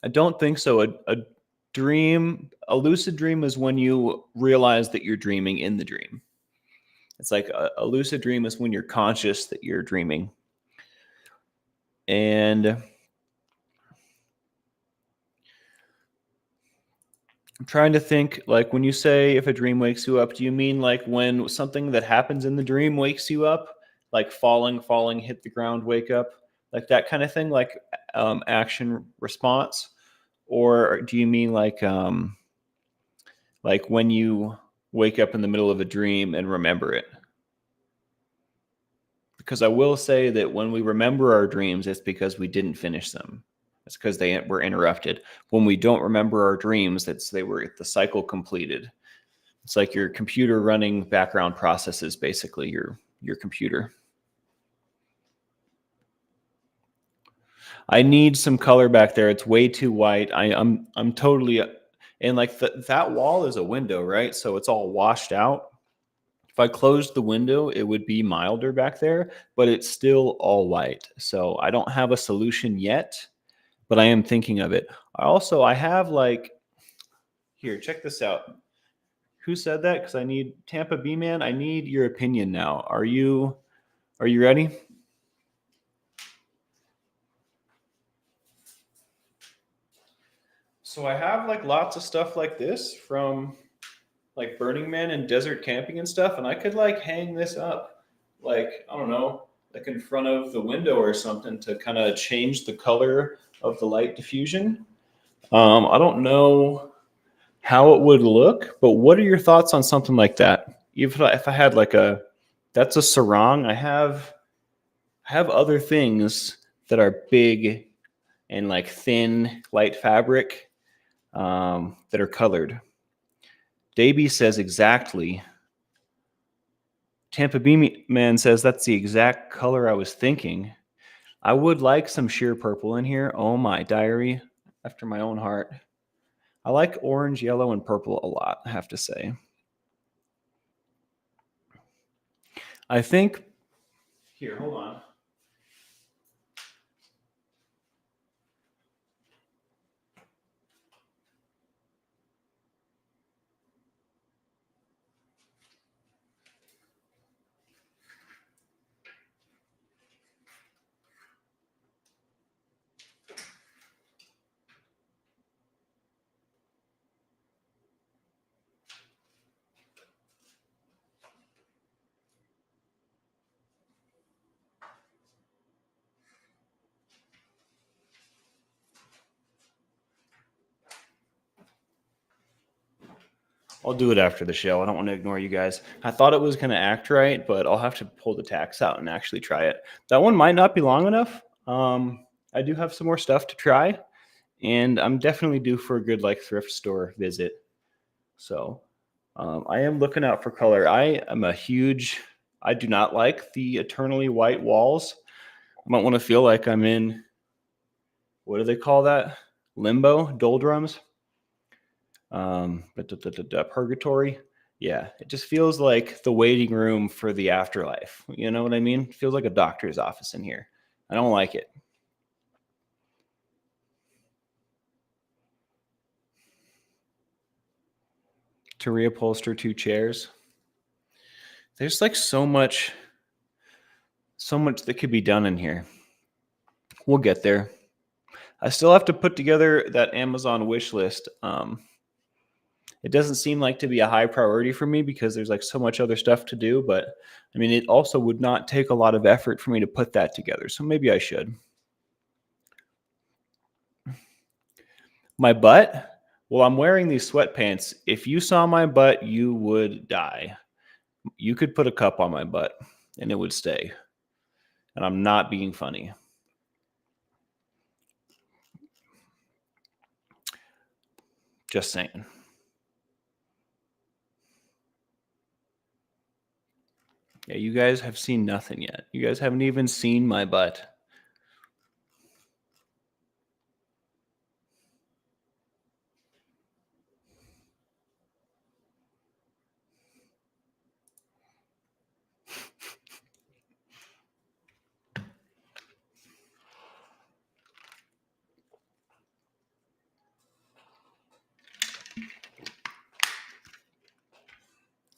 I don't think so. A lucid dream is when you realize that you're dreaming in the dream. It's like a lucid dream is when you're conscious that you're dreaming. And I'm trying to think, like, when you say if a dream wakes you up, do you mean like when something that happens in the dream wakes you up, like falling, hit the ground, wake up, like that kind of thing, like action response? Or do you mean like when you wake up in the middle of a dream and remember it? Because I will say that when we remember our dreams, it's because we didn't finish them. It's because they were interrupted. When we don't remember our dreams, the cycle completed. It's like your computer running background processes, basically your computer. I need some color back there. It's way too white. I'm totally, and like that wall is a window, right? So it's all washed out. If I closed the window, it would be milder back there, but it's still all white. So I don't have a solution yet, but I am thinking of it. I have like, here, check this out. Who said that? Because I need Tampa B man. I need your opinion now. Are you ready? So I have like lots of stuff like this from like Burning Man and desert camping and stuff, and I could like hang this up, like I don't know, like in front of the window or something to kind of change the color of the light diffusion. I don't know how it would look, but what are your thoughts on something like that? If I had like that's a sarong. I have other things that are big and like thin, light fabric that are colored. Davey says exactly. Tampa Bay Man says that's the exact color I was thinking. I would like some sheer purple in here. Oh my, diary after my own heart. I like orange, yellow, and purple a lot, I have to say. I think, here, hold on. I'll do it after the show. I don't want to ignore you guys. I thought it was going to act right, but I'll have to pull the tax out and actually try it. That one might not be long enough. I do have some more stuff to try, and I'm definitely due for a good like thrift store visit. So I am looking out for color. I do not like the eternally white walls. I don't want to feel like I'm in, what do they call that? Limbo, doldrums, purgatory. Yeah, it just feels like the waiting room for the afterlife. You know what I mean? It feels like a doctor's office in here. I don't like it. To reupholster two chairs. There's like so much that could be done in here. We'll get there. I still have to put together that Amazon wish list. It doesn't seem like to be a high priority for me because there's like so much other stuff to do. But I mean, it also would not take a lot of effort for me to put that together. So maybe I should. My butt? Well, I'm wearing these sweatpants. If you saw my butt, you would die. You could put a cup on my butt and it would stay. And I'm not being funny. Just saying. Yeah, you guys have seen nothing yet. You guys haven't even seen my butt.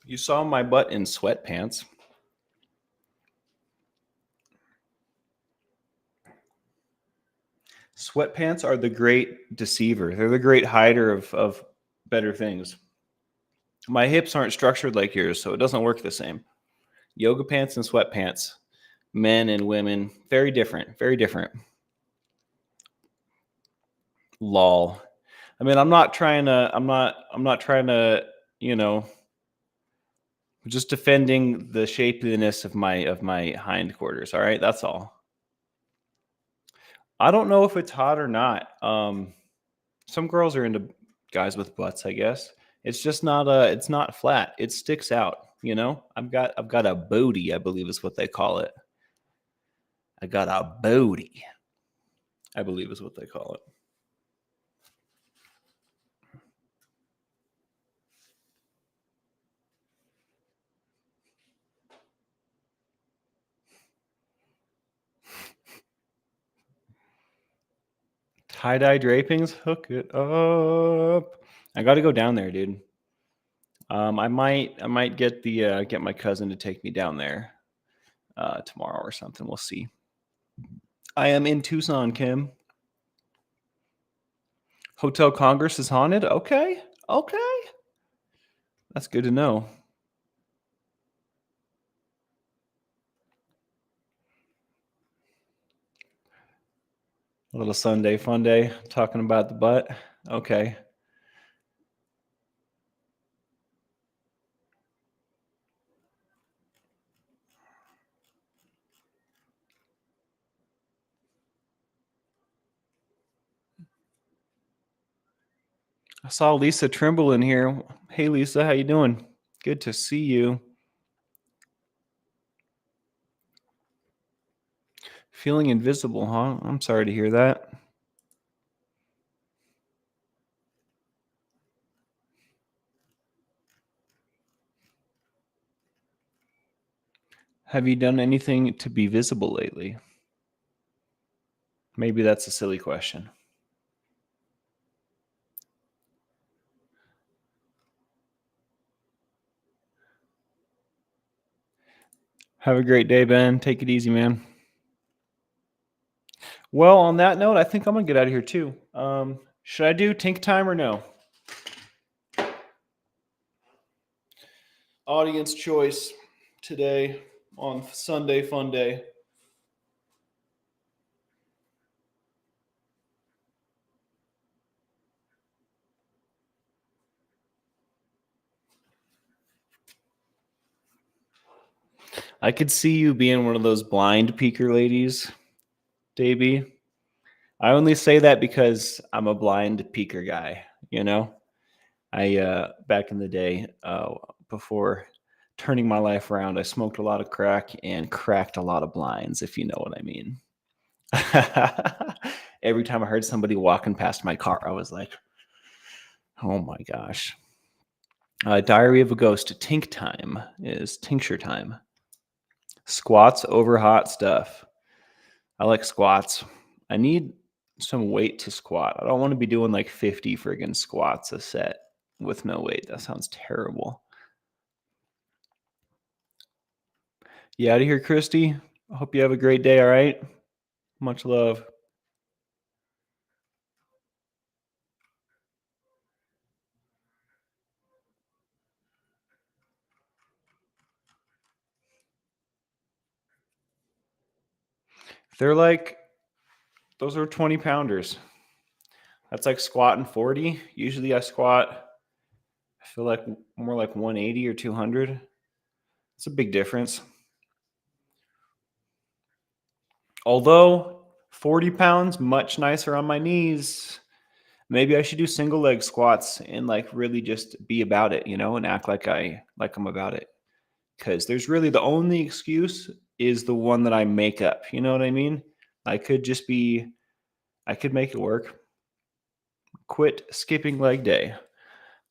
You saw my butt in sweatpants. Sweatpants are the great deceiver. They're the great hider of better things. My hips aren't structured like yours, so it doesn't work the same. Yoga pants and sweatpants, men and women, very different, very different. Lol. I mean, I'm not trying to, you know, just defending the shapeliness of my hindquarters, all right? That's all. I don't know if it's hot or not. Some girls are into guys with butts, I guess. It's just not it's not flat. It sticks out, you know? I've got a booty, I believe is what they call it. I got a booty, I believe is what they call it. Tie-dye drapings, hook it up. I got to go down there, dude. I might get my cousin to take me down there tomorrow or something. We'll see. I am in Tucson, Kim. Hotel Congress is haunted. Okay, okay, that's good to know. A little Sunday fun day talking about the butt. Okay. I saw Lisa Trimble in here. Hey Lisa, how you doing? Good to see you. Feeling invisible, huh? I'm sorry to hear that. Have you done anything to be visible lately? Maybe that's a silly question. Have a great day, Ben. Take it easy, man. Well, on that note, I think I'm gonna get out of here too. Should I do Tink Time or no? Audience choice today on Sunday Fun Day. I could see you being one of those blind peeker ladies, Davey. I only say that because I'm a blind peeker guy, you know? I back in the day, before turning my life around, I smoked a lot of crack and cracked a lot of blinds, if you know what I mean. Every time I heard somebody walking past my car, I was like, oh my gosh. Diary of a Ghost, Tink Time is tincture time. Squats over hot stuff. I like squats. I need some weight to squat. I don't want to be doing like 50 friggin' squats a set with no weight. That sounds terrible. You out of here, Christy? I hope you have a great day, all right? Much love. They're like, those are 20 pounders. That's like squatting 40. Usually I squat, I feel like more like 180 or 200. It's a big difference. Although 40 pounds, much nicer on my knees. Maybe I should do single leg squats and like really just be about it, you know, and act like I'm about it. Because there's really the only excuse is the one that I make up. You know what I mean? I could just be, I could make it work. Quit skipping leg day.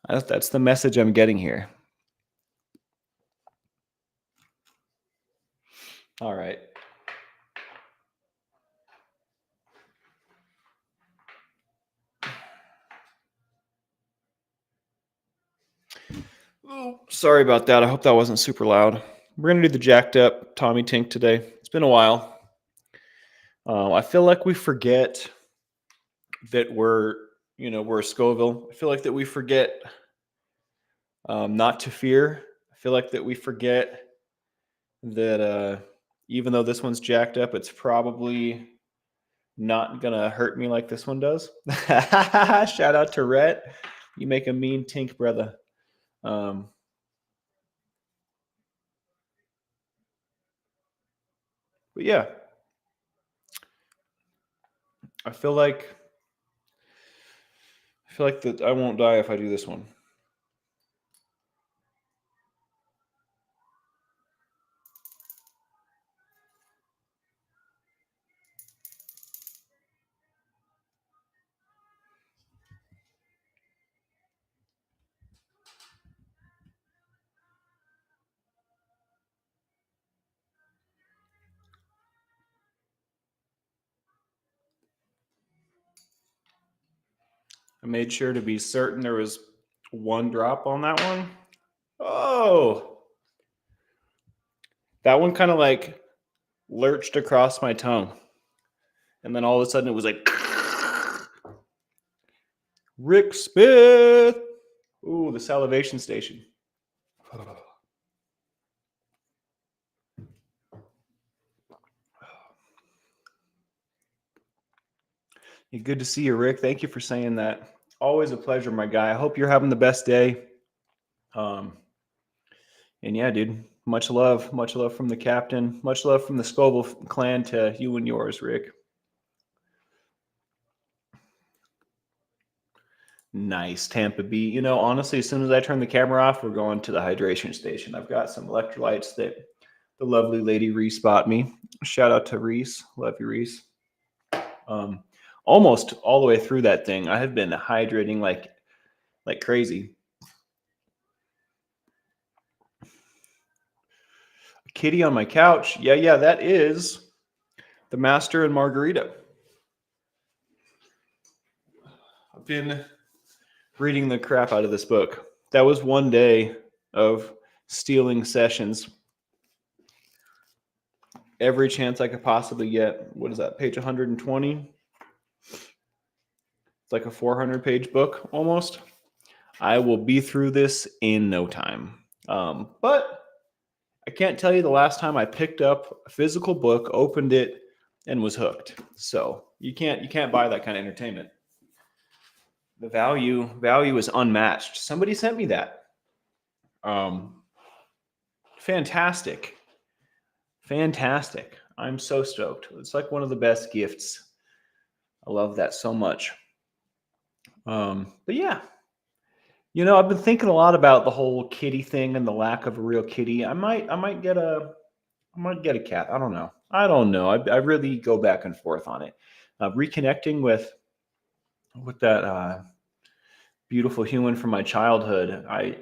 That's the message I'm getting here. All right. Oh, Sorry about that. I hope that wasn't super loud. We're going to do the jacked up Tommy Tink today. It's been a while. I feel like we forget that we're Scoville. I feel like that we forget not to fear. I feel like that we forget that even though this one's jacked up, it's probably not going to hurt me like this one does. Shout out to Rhett. You make a mean Tink, brother. Um, but yeah, I feel like that I won't die if I do this one. I made sure to be certain there was one drop on that one. Oh, that one kind of like lurched across my tongue. And then all of a sudden it was like Rick Smith. Ooh, the salivation station. Good to see you, Rick. Thank you for saying that. Always a pleasure, my guy. I hope you're having the best day. And yeah, dude, much love from the captain. Much love from the Scoville clan to you and yours, Rick. Nice, Tampa B. Honestly, as soon as I turn the camera off, we're going to the hydration station. I've got some electrolytes that the lovely lady Reese bought me. Shout out to Reese. Love you, Reese. Almost all the way through that thing, I have been hydrating like crazy. Kitty on my couch. Yeah, that is the Master and Margarita. I've been reading the crap out of this book. That was one day of stealing sessions. Every chance I could possibly get. What is that, page 120? It's like a 400-page book almost. I will be through this in no time. But I can't tell you the last time I picked up a physical book, opened it, and was hooked. So you can't buy that kind of entertainment. The value is unmatched. Somebody sent me that. Fantastic. I'm so stoked. It's like one of the best gifts. I love that so much. But yeah, I've been thinking a lot about the whole kitty thing and the lack of a real kitty. I might get a cat. I don't know. I really go back and forth on it. Reconnecting with that beautiful human from my childhood. I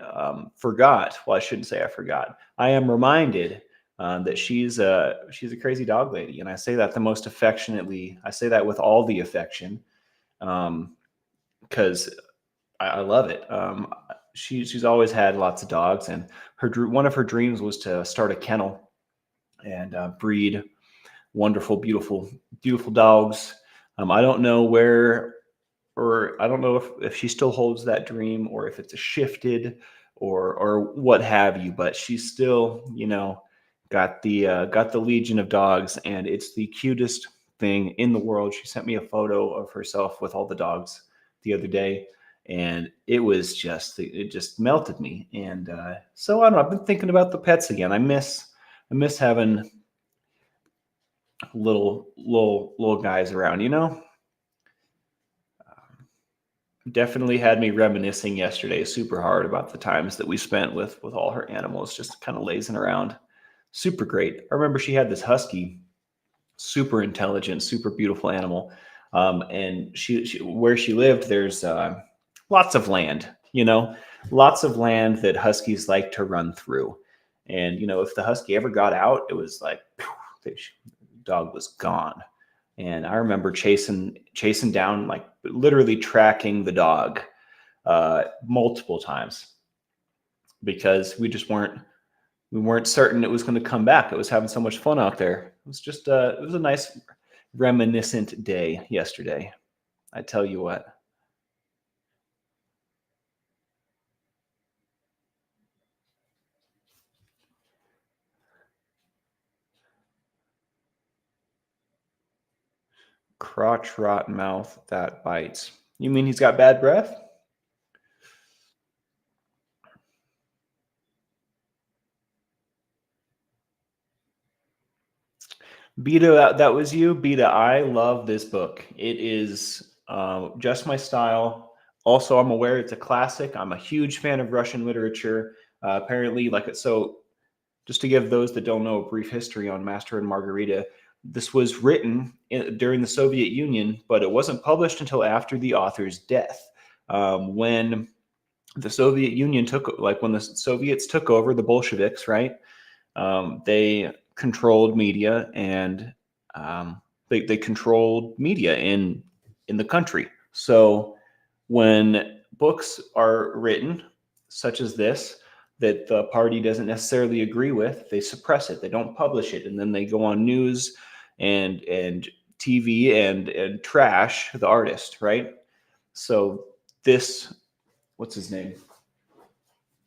forgot. Well, I shouldn't say I forgot. I am reminded that she's a crazy dog lady, and I say that the most affectionately. I say that with all the affection, because I love it. She's always had lots of dogs, and one of her dreams was to start a kennel and breed wonderful, beautiful dogs. I don't know where, or I don't know if she still holds that dream, or if it's a shifted, or what have you. But she's still, got the legion of dogs, and it's the cutest thing in the world. She sent me a photo of herself with all the dogs the other day, and it just melted me. And so I don't know. I've been thinking about the pets again. I miss having little guys around. Definitely had me reminiscing yesterday super hard about the times that we spent with all her animals, just kind of lazing around. Super great. I remember she had this husky, super intelligent, super beautiful animal. And she where she lived, there's lots of land, lots of land that huskies like to run through. And, if the husky ever got out, it was like, the dog was gone. And I remember chasing down, like literally tracking the dog multiple times. because we weren't certain it was going to come back. It was having so much fun out there. It was a nice reminiscent day yesterday. I tell you what. Crotch rot mouth that bites. You mean he's got bad breath? Beta, that was you. Beta, I love this book. It is just my style. Also, I'm aware it's a classic. I'm a huge fan of Russian literature. Apparently, so just to give those that don't know a brief history on Master and Margarita, this was written during the Soviet Union, but it wasn't published until after the author's death. When the Soviet Union when the Soviets took over, the Bolsheviks, right? They controlled media, and they controlled media in the country. So when books are written, such as this, that the party doesn't necessarily agree with, they suppress it. They don't publish it, and then they go on news and TV and trash the artist, right? So this, what's his name?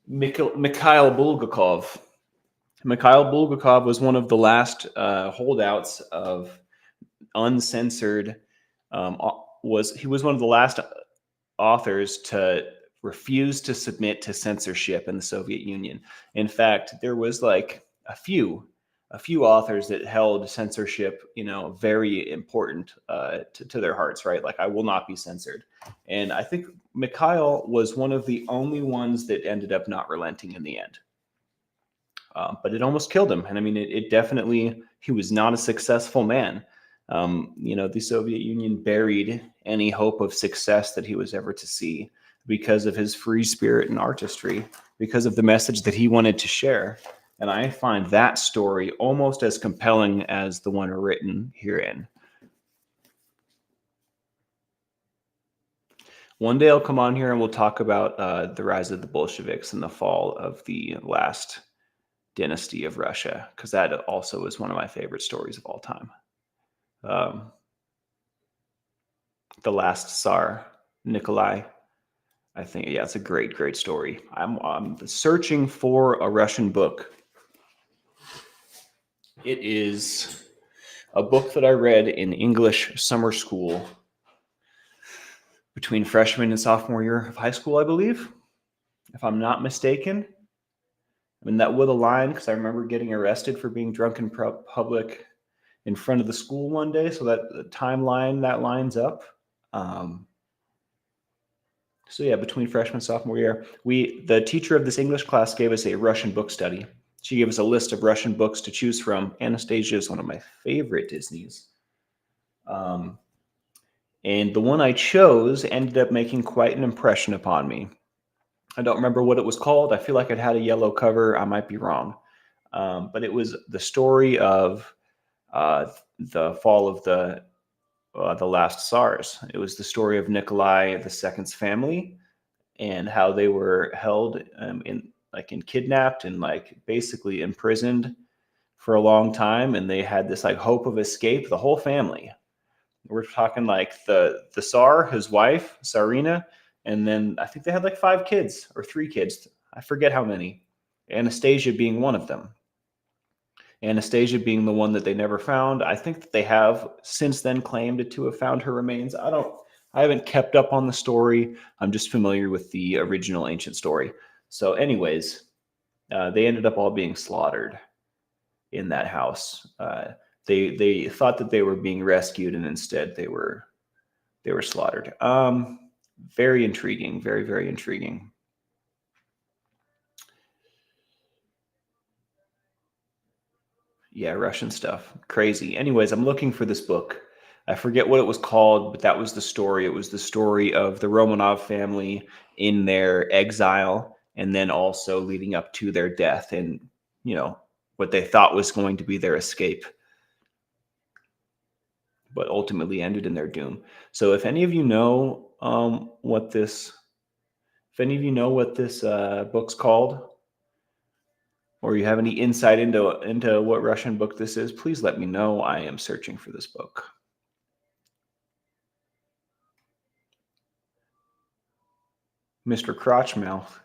Mikhail Bulgakov. Mikhail Bulgakov was one of the last holdouts of uncensored. He was one of the last authors to refuse to submit to censorship in the Soviet Union. In fact, there was like a few authors that held censorship, very important to their hearts, right? Like, I will not be censored. And I think Mikhail was one of the only ones that ended up not relenting in the end. But it almost killed him. And I mean, it definitely, he was not a successful man. The Soviet Union buried any hope of success that he was ever to see because of his free spirit and artistry, because of the message that he wanted to share. And I find that story almost as compelling as the one written herein. One day I'll come on here and we'll talk about the rise of the Bolsheviks and the fall of the last dynasty of Russia, because that also is one of my favorite stories of all time. Um, the last Tsar, Nikolai. I think, yeah, it's a great, great story. I'm searching for a Russian book. It is a book that I read in English summer school between freshman and sophomore year of high school, I believe, if I'm not mistaken. I mean, that would align because I remember getting arrested for being drunk in public in front of the school one day. So that the timeline, that lines up. So yeah, between freshman and sophomore year, the teacher of this English class gave us a Russian book study. She gave us a list of Russian books to choose from. Anastasia is one of my favorite Disneys. And the one I chose ended up making quite an impression upon me. I don't remember what it was called. I feel like it had a yellow cover. I might be wrong. But it was the story of the fall of the last Tsars. It was the story of Nikolai II's family and how they were held in kidnapped and basically imprisoned for a long time, and they had this hope of escape. The whole family. We're talking the Tsar, his wife Tsarina, and then I think they had 5 kids or 3 kids. I forget how many. Anastasia being one of them. Anastasia being the one that they never found. I think that they have since then claimed to have found her remains. I haven't kept up on the story. I'm just familiar with the original ancient story. So anyways, they ended up all being slaughtered in that house. They thought that they were being rescued, and instead they were slaughtered. Very intriguing. Very, very intriguing. Yeah, Russian stuff. Crazy. Anyways, I'm looking for this book. I forget what it was called, but that was the story. It was the story of the Romanov family in their exile, and then also leading up to their death and, what they thought was going to be their escape, but ultimately ended in their doom. So if any of you know what this book's called, or you have any insight into what Russian book this is, please let me know. I am searching for this book. Mr. Crotchmouth.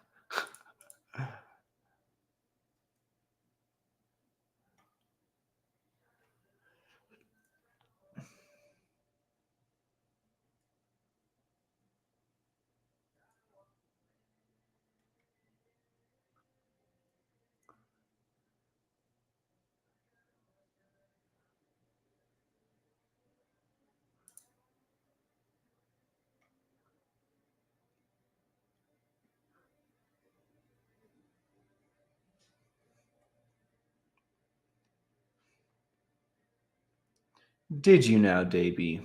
Did you now, Davy?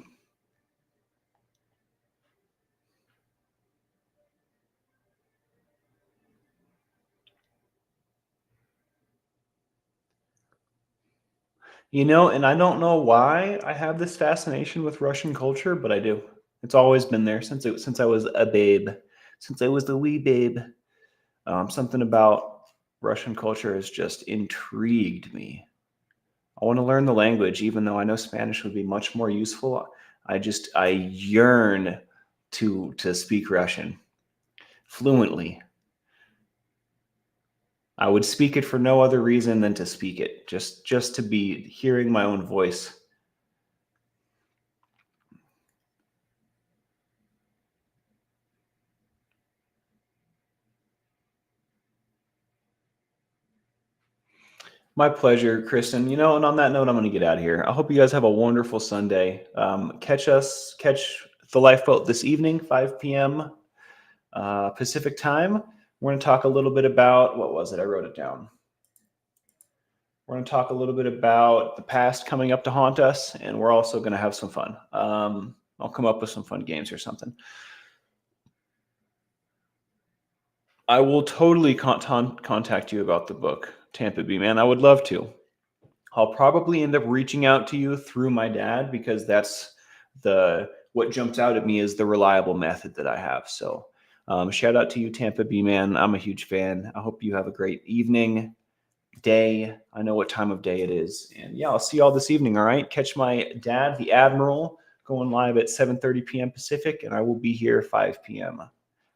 And I don't know why I have this fascination with Russian culture, but I do. It's always been there since I was a babe, since I was the wee babe. Something about Russian culture has just intrigued me. I want to learn the language, even though I know Spanish would be much more useful. I yearn to speak Russian fluently. I would speak it for no other reason than to speak it, just to be hearing my own voice. My pleasure, Kristen. And on that note, I'm going to get out of here. I hope you guys have a wonderful Sunday. Catch the Lifeboat this evening, 5 p.m. Pacific time. We're going to talk a little bit about, what was it? I wrote it down. We're going to talk a little bit about the past coming up to haunt us, and we're also going to have some fun. I'll come up with some fun games or something. I will totally contact you about the book, Tampa Bay Man. I would love to. I'll probably end up reaching out to you through my dad, because that's what jumps out at me is the reliable method that I have. So shout out to you, Tampa Bay Man. I'm a huge fan. I hope you have a great evening, day. I know what time of day it is. And yeah, I'll see you all this evening. All right. Catch my dad, the Admiral, going live at 7:30 p.m. Pacific, and I will be here 5 p.m.